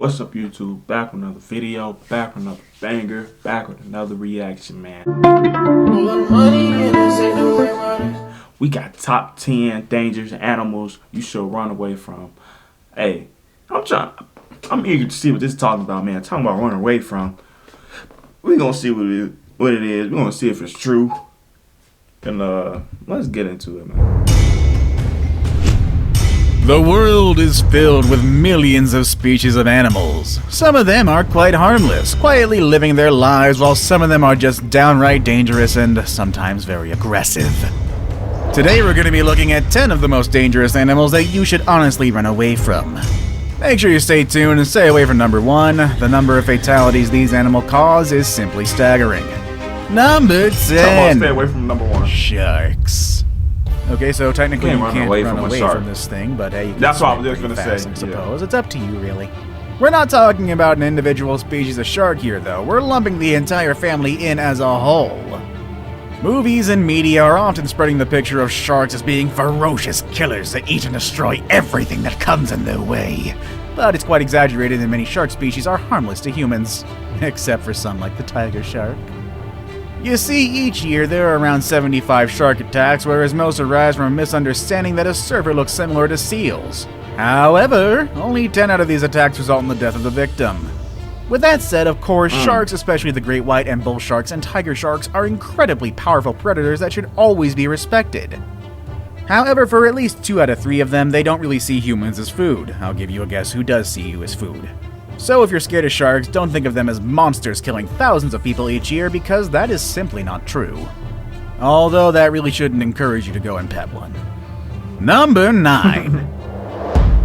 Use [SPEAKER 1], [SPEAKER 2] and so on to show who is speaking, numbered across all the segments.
[SPEAKER 1] What's up, YouTube? Back with another video, back with another banger, back with another reaction, man. We got top 10 dangerous animals you should run away from. Hey, I'm eager to see what this is talking about, man. Talking about running away from. We're gonna see what it is. We're gonna see if it's true. And let's get into it, man.
[SPEAKER 2] The world is filled with millions of species of animals. Some of them are quite harmless, quietly living their lives, while some of them are just downright dangerous and sometimes very aggressive. Today we're going to be looking at 10 of the most dangerous animals that you should honestly run away from. Make sure you stay tuned and stay away from number 1. The number of fatalities these animals cause is simply staggering. Number 10.
[SPEAKER 1] Stay away from number 1.
[SPEAKER 2] Sharks. Okay, so technically you can't run away
[SPEAKER 1] from
[SPEAKER 2] from this thing, but hey, you can
[SPEAKER 1] that's what I was
[SPEAKER 2] swim
[SPEAKER 1] just
[SPEAKER 2] pretty
[SPEAKER 1] gonna
[SPEAKER 2] fast,
[SPEAKER 1] say.
[SPEAKER 2] I suppose. It's up to you, really. We're not talking about an individual species of shark here, though. We're lumping the entire family in as a whole. Movies and media are often spreading the picture of sharks as being ferocious killers that eat and destroy everything that comes in their way. But it's quite exaggerated, and many shark species are harmless to humans, except for some like the tiger shark. You see, each year there are around 75 shark attacks, whereas most arise from a misunderstanding that a surfer looks similar to seals. However, only 10 out of these attacks result in the death of the victim. With that said, of course, sharks, especially the great white and bull sharks and tiger sharks, are incredibly powerful predators that should always be respected. However, for at least 2 out of 3 of them, they don't really see humans as food. I'll give you a guess who does see you as food. So if you're scared of sharks, don't think of them as monsters killing thousands of people each year, because that is simply not true. Although that really shouldn't encourage you to go and pet one. Number 9.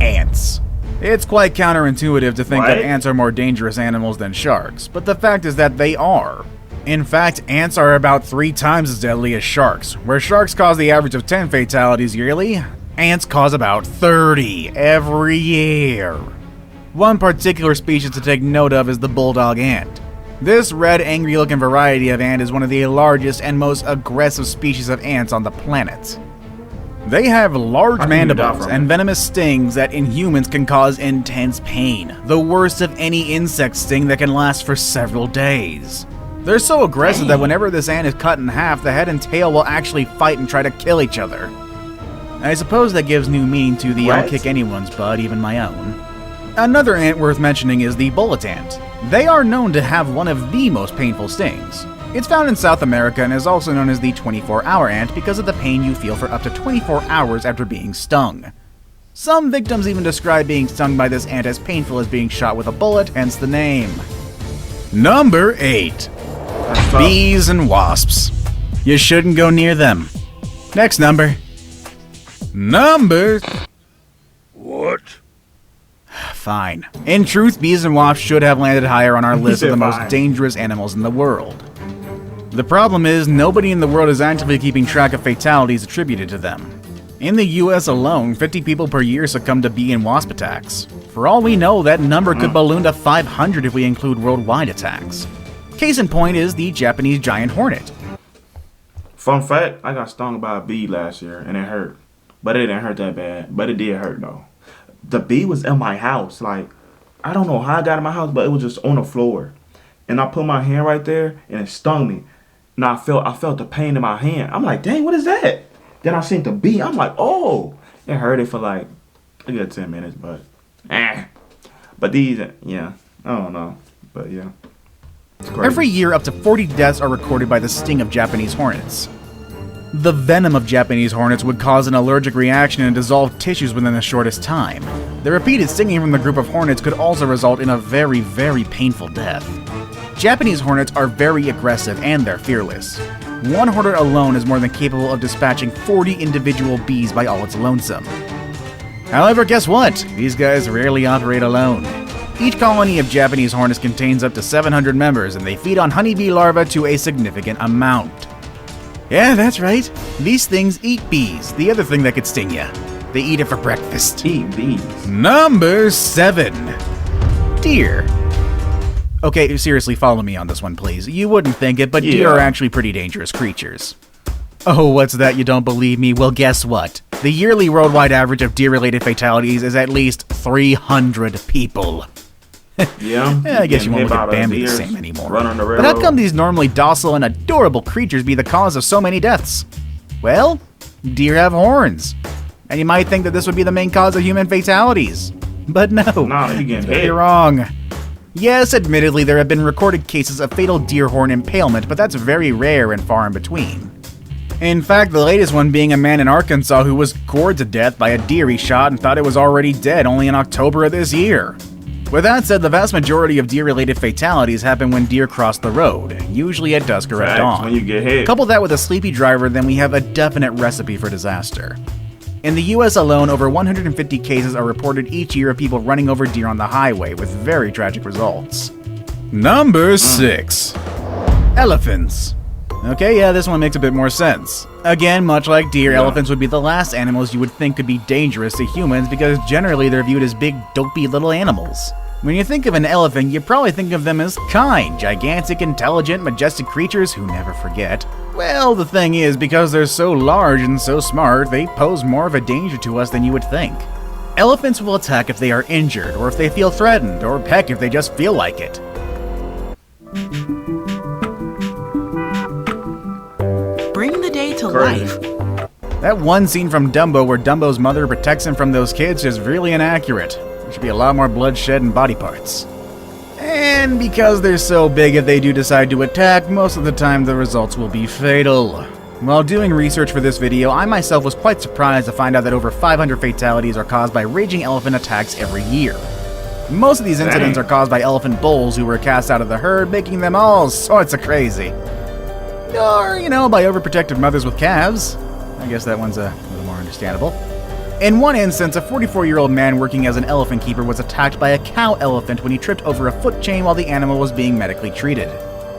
[SPEAKER 2] Ants. It's quite counterintuitive to think that ants are more dangerous animals than sharks, but the fact is that they are. In fact, ants are about 3 times as deadly as sharks. Where sharks cause the average of 10 fatalities yearly, ants cause about 30 every year. One particular species to take note of is the bulldog ant. This red, angry-looking variety of ant is one of the largest and most aggressive species of ants on the planet. They have large mandibles and venomous stings that in humans can cause intense pain, the worst of any insect sting that can last for several days. They're so aggressive that whenever this ant is cut in half, the head and tail will actually fight and try to kill each other. I suppose that gives new meaning to the I'll kick anyone's butt, even my own. Another ant worth mentioning is the bullet ant. They are known to have one of the most painful stings. It's found in South America and is also known as the 24-hour ant because of the pain you feel for up to 24 hours after being stung. Some victims even describe being stung by this ant as painful as being shot with a bullet, hence the name. Number 8. Bees and wasps. You shouldn't go near them. Next number. What? Fine. In truth, bees and wasps should have landed higher on our list of the most dangerous animals in the world. The problem is, nobody in the world is actively keeping track of fatalities attributed to them. In the US alone, 50 people per year succumb to bee and wasp attacks. For all we know, that number could balloon to 500 if we include worldwide attacks. Case in point is the Japanese giant hornet.
[SPEAKER 1] Fun fact, I got stung by a bee last year and it hurt. But it didn't hurt that bad. But it did hurt though. The bee was in my house. Like, I don't know how I got in my house, but it was just on the floor. And I put my hand right there, and it stung me. And I felt the pain in my hand. I'm like, dang, what is that? Then I seen the bee. I'm like, oh. It hurted for like a good 10 minutes, but But these, yeah, I don't know. But yeah.
[SPEAKER 2] Every year, up to 40 deaths are recorded by the sting of Japanese hornets. The venom of Japanese hornets would cause an allergic reaction and dissolve tissues within the shortest time. The repeated stinging from the group of hornets could also result in a very, very painful death. Japanese hornets are very aggressive and they're fearless. One hornet alone is more than capable of dispatching 40 individual bees by all its lonesome. However, guess what? These guys rarely operate alone. Each colony of Japanese hornets contains up to 700 members, and they feed on honeybee larvae to a significant amount. Yeah, that's right. These things eat bees, the other thing that could sting you. They eat it for breakfast.
[SPEAKER 1] Eat bees.
[SPEAKER 2] Number 7. Deer. Okay, seriously, follow me on this one, please. You wouldn't think it, but deer are actually pretty dangerous creatures. Oh, what's that? You don't believe me? Well, guess what? The yearly worldwide average of deer-related fatalities is at least 300 people.
[SPEAKER 1] Yeah.
[SPEAKER 2] I guess you won't
[SPEAKER 1] Hit
[SPEAKER 2] look at
[SPEAKER 1] by
[SPEAKER 2] Bambi the
[SPEAKER 1] deers,
[SPEAKER 2] same anymore.
[SPEAKER 1] Run on the
[SPEAKER 2] But how
[SPEAKER 1] railroad.
[SPEAKER 2] come these normally docile and adorable creatures be the cause of so many deaths? Well, deer have horns. And you might think that this would be the main cause of human fatalities. But no,
[SPEAKER 1] Nah, you getting hit.
[SPEAKER 2] you're wrong. Yes, admittedly, there have been recorded cases of fatal deer horn impalement, but that's very rare and far in between. In fact, the latest one being a man in Arkansas who was gored to death by a deer he shot and thought it was already dead only in October of this year. With that said, the vast majority of deer-related fatalities happen when deer cross the road, usually at dusk or at
[SPEAKER 1] Facts,
[SPEAKER 2] dawn.
[SPEAKER 1] when you get hit.
[SPEAKER 2] Couple that with a sleepy driver, then we have a definite recipe for disaster. In the US alone, over 150 cases are reported each year of people running over deer on the highway, with very tragic results. Number 6. Elephants. Okay, yeah, this one makes a bit more sense. Again, much like deer,
[SPEAKER 1] Yeah.
[SPEAKER 2] elephants would be the last animals you would think could be dangerous to humans because generally they're viewed as big, dopey little animals. When you think of an elephant, you probably think of them as kind, gigantic, intelligent, majestic creatures who never forget. Well, the thing is, because they're so large and so smart, they pose more of a danger to us than you would think. Elephants will attack if they are injured, or if they feel threatened, or heck, if they just feel like it.
[SPEAKER 3] Bring the day to
[SPEAKER 1] Crazy.
[SPEAKER 3] life.
[SPEAKER 2] That one scene from Dumbo where Dumbo's mother protects him from those kids is really inaccurate. There should be a lot more bloodshed and body parts. And because they're so big, if they do decide to attack, most of the time the results will be fatal. While doing research for this video, I myself was quite surprised to find out that over 500 fatalities are caused by raging elephant attacks every year. Most of these incidents
[SPEAKER 1] Dang.
[SPEAKER 2] are caused by elephant bulls who were cast out of the herd, making them all sorts of crazy. Or, by overprotective mothers with calves. I guess that one's a little more understandable. In one instance, a 44-year-old man working as an elephant keeper was attacked by a cow elephant when he tripped over a foot chain while the animal was being medically treated.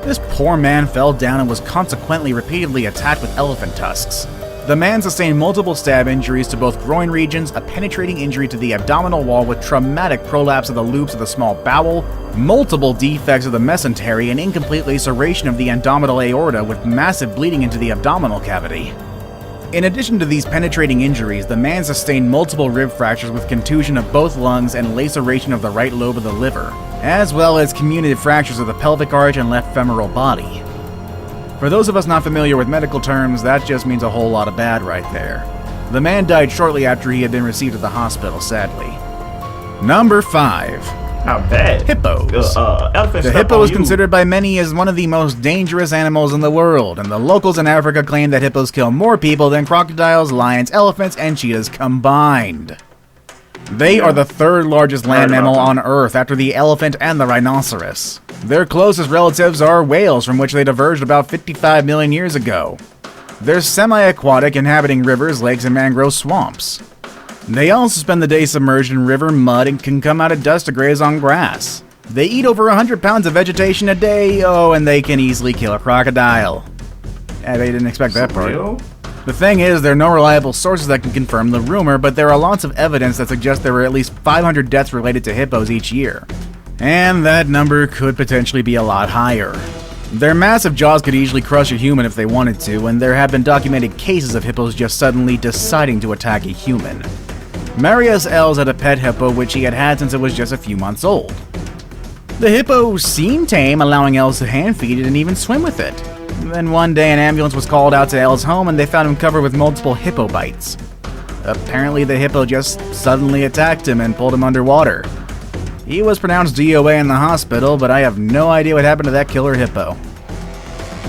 [SPEAKER 2] This poor man fell down and was consequently repeatedly attacked with elephant tusks. The man sustained multiple stab injuries to both groin regions, a penetrating injury to the abdominal wall with traumatic prolapse of the loops of the small bowel, multiple defects of the mesentery, and incomplete laceration of the abdominal aorta with massive bleeding into the abdominal cavity. In addition to these penetrating injuries, the man sustained multiple rib fractures with contusion of both lungs and laceration of the right lobe of the liver, as well as comminuted fractures of the pelvic arch and left femoral body. For those of us not familiar with medical terms, that just means a whole lot of bad right there. The man died shortly after he had been received at the hospital, sadly. Number 5.
[SPEAKER 1] Not bad.
[SPEAKER 2] Hippos.
[SPEAKER 1] Elephants
[SPEAKER 2] The
[SPEAKER 1] step
[SPEAKER 2] hippo
[SPEAKER 1] on
[SPEAKER 2] is
[SPEAKER 1] you.
[SPEAKER 2] considered by many as one of the most dangerous animals in the world, and the locals in Africa claim that hippos kill more people than crocodiles, lions, elephants, and cheetahs combined. They are the third largest land
[SPEAKER 1] Heard about
[SPEAKER 2] mammal
[SPEAKER 1] them.
[SPEAKER 2] on Earth after the elephant and the rhinoceros. Their closest relatives are whales, from which they diverged about 55 million years ago. They're semi-aquatic, inhabiting rivers, lakes, and mangrove swamps. They also spend the day submerged in river mud and can come out at dusk to graze on grass. They eat over 100 pounds of vegetation a day, and they can easily kill a crocodile. Yeah, they didn't expect that part.
[SPEAKER 1] Real?
[SPEAKER 2] The thing is, there are no reliable sources that can confirm the rumor, but there are lots of evidence that suggests there were at least 500 deaths related to hippos each year. And that number could potentially be a lot higher. Their massive jaws could easily crush a human if they wanted to, and there have been documented cases of hippos just suddenly deciding to attack a human. Marius Els had a pet hippo which he had had since it was just a few months old. The hippo seemed tame, allowing Els to hand feed it and even swim with it. Then one day an ambulance was called out to Els' home and they found him covered with multiple hippo bites. Apparently the hippo just suddenly attacked him and pulled him underwater. He was pronounced DOA in the hospital, but I have no idea what happened to that killer hippo.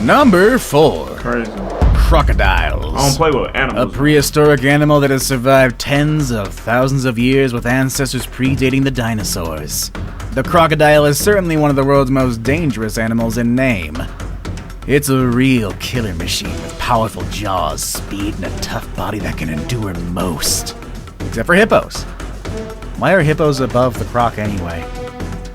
[SPEAKER 2] Number 4.
[SPEAKER 1] Crazy.
[SPEAKER 2] Crocodiles.
[SPEAKER 1] I don't play with
[SPEAKER 2] A
[SPEAKER 1] animals.
[SPEAKER 2] prehistoric animal that has survived tens of thousands of years with ancestors predating the dinosaurs. The crocodile is certainly one of the world's most dangerous animals in name. It's a real killer machine with powerful jaws, speed, and a tough body that can endure most. Except for hippos. Why are hippos above the croc anyway?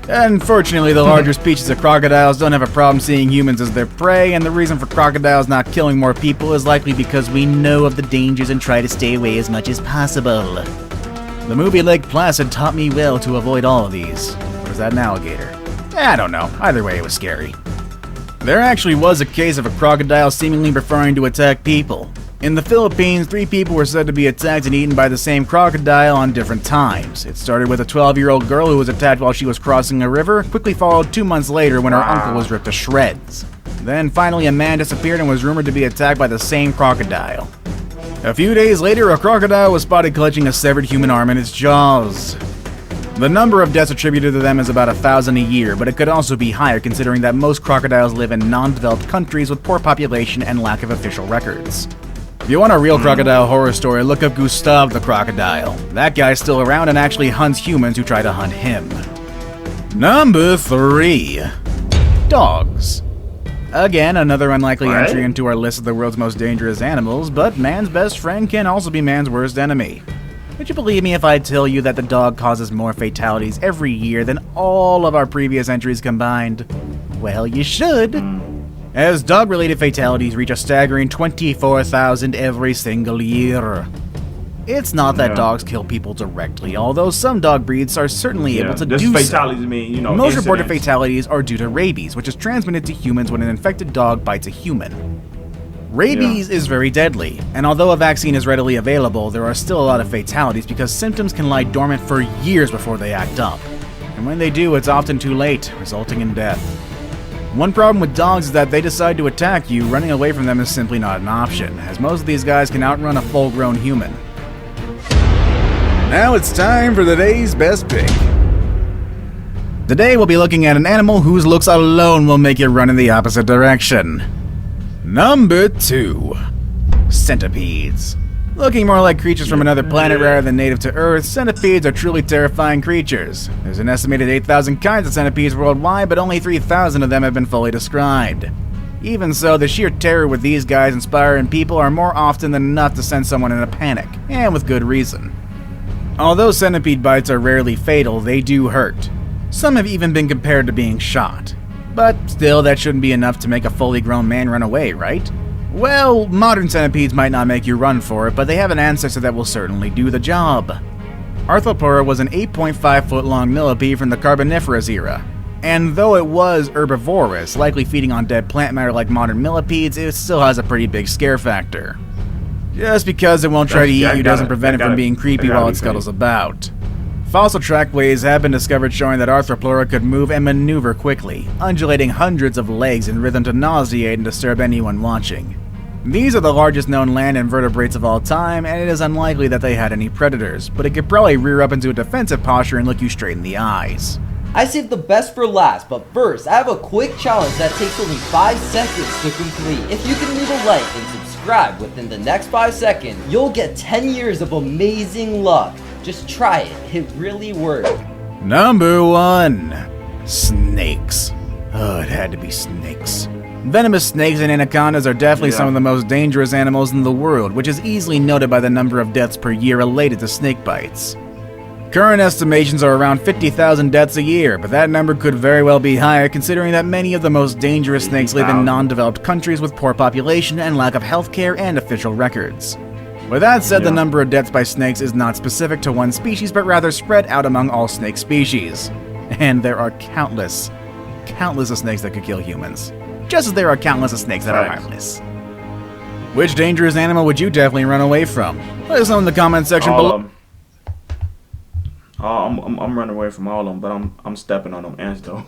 [SPEAKER 2] Unfortunately, the larger species of crocodiles don't have a problem seeing humans as their prey, and the reason for crocodiles not killing more people is likely because we know of the dangers and try to stay away as much as possible. The movie Lake Placid taught me well to avoid all of these. Or is that an alligator? I don't know. Either way, it was scary. There actually was a case of a crocodile seemingly preferring to attack people. In the Philippines, 3 people were said to be attacked and eaten by the same crocodile on different times. It started with a 12-year-old girl who was attacked while she was crossing a river, quickly followed 2 months later when her uncle was ripped to shreds. Then finally a man disappeared and was rumored to be attacked by the same crocodile. A few days later, a crocodile was spotted clutching a severed human arm in its jaws. The number of deaths attributed to them is about 1,000 a year, but it could also be higher considering that most crocodiles live in non-developed countries with poor population and lack of official records. If you want a real crocodile horror story, look up Gustav the crocodile. That guy's still around and actually hunts humans who try to hunt him. Number 3. Dogs. Again, another unlikely entry into our list of the world's most dangerous animals, but man's best friend can also be man's worst enemy. Would you believe me if I tell you that the dog causes more fatalities every year than all of our previous entries combined? Well, you should. As dog-related fatalities reach a staggering 24,000 every single year. It's not that dogs kill people directly, although some dog breeds are certainly able to do so.
[SPEAKER 1] Fatalities mean,
[SPEAKER 2] Most reported fatalities are due to rabies, which is transmitted to humans when an infected dog bites a human. Rabies is very deadly, and although a vaccine is readily available, there are still a lot of fatalities because symptoms can lie dormant for years before they act up. And when they do, it's often too late, resulting in death. One problem with dogs is that they decide to attack you, running away from them is simply not an option, as most of these guys can outrun a full-grown human. Now it's time for today's best pick. Today we'll be looking at an animal whose looks alone will make you run in the opposite direction. Number 2. Centipedes. Looking more like creatures from another planet rather than native to Earth, centipedes are truly terrifying creatures. There's an estimated 8,000 kinds of centipedes worldwide, but only 3,000 of them have been fully described. Even so, the sheer terror with these guys inspiring people are more often than not to send someone in a panic, and with good reason. Although centipede bites are rarely fatal, they do hurt. Some have even been compared to being shot. But still, that shouldn't be enough to make a fully grown man run away, right? Well, modern centipedes might not make you run for it, but they have an ancestor that will certainly do the job. Arthroplura was an 8.5-foot-long millipede from the Carboniferous era. And though it was herbivorous, likely feeding on dead plant matter like modern millipedes, it still has a pretty big scare factor. Just because it won't try to eat you doesn't prevent it from being creepy while it scuttles about. Fossil trackways have been discovered showing that Arthroplura could move and maneuver quickly, undulating hundreds of legs in rhythm to nauseate and disturb anyone watching. These are the largest known land invertebrates of all time, and it is unlikely that they had any predators, but it could probably rear up into a defensive posture and look you straight in the eyes.
[SPEAKER 4] I saved the best for last, but first, I have a quick challenge that takes only 5 seconds to complete. If you can leave a like and subscribe within the next 5 seconds, you'll get 10 years of amazing luck. Just try it, it really works.
[SPEAKER 2] Number 1. Snakes. Oh, it had to be snakes. Venomous snakes and anacondas are definitely some of the most dangerous animals in the world, which is easily noted by the number of deaths per year related to snake bites. Current estimations are around 50,000 deaths a year, but that number could very well be higher considering that many of the most dangerous snakes live in non-developed countries with poor population and lack of healthcare and official records. With that said, the number of deaths by snakes is not specific to one species, but rather spread out among all snake species. And there are countless of snakes that could kill humans. Just as there are countless of snakes that are harmless. Which dangerous animal would you definitely run away from? Let us know in the comment section below.
[SPEAKER 1] I'm running away from all of them, but I'm stepping on them ants though.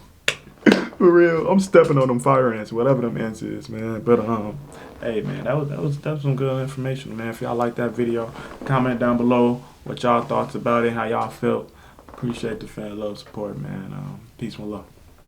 [SPEAKER 1] For real, I'm stepping on them fire ants, whatever them ants is, man. But hey man, that was some good information, man. If y'all like that video, comment down below what y'all thoughts about it, how y'all felt. Appreciate the fan love support, man. Peace and love.